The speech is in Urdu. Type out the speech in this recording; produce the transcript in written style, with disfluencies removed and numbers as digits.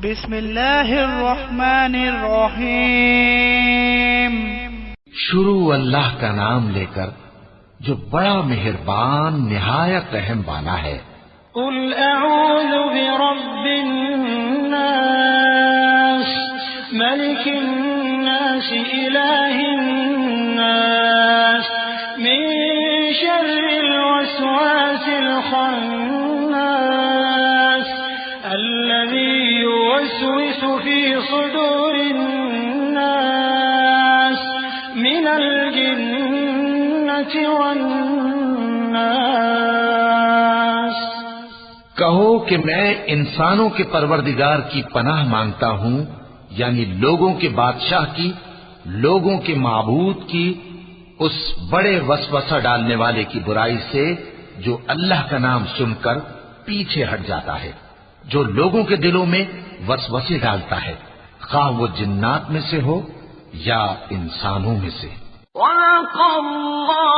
بسم اللہ الرحمن الرحیم۔ شروع اللہ کا نام لے کر جو بڑا مہربان نہایت رحم والا ہے۔ قل اعوذ برب الناس ملک الناس الہ الناس من شر الوسواس الخناس الذي يوسوس في صدور الناس من الجنة والناس۔ کہو کہ میں انسانوں کے پروردگار کی پناہ مانگتا ہوں، یعنی لوگوں کے بادشاہ کی، لوگوں کے معبود کی، اس بڑے وسوسہ ڈالنے والے کی برائی سے جو اللہ کا نام سن کر پیچھے ہٹ جاتا ہے، جو لوگوں کے دلوں میں وسوسے ڈالتا ہے، خواہ وہ جنات میں سے ہو یا انسانوں میں سے۔ وَلَقَ اللَّهُ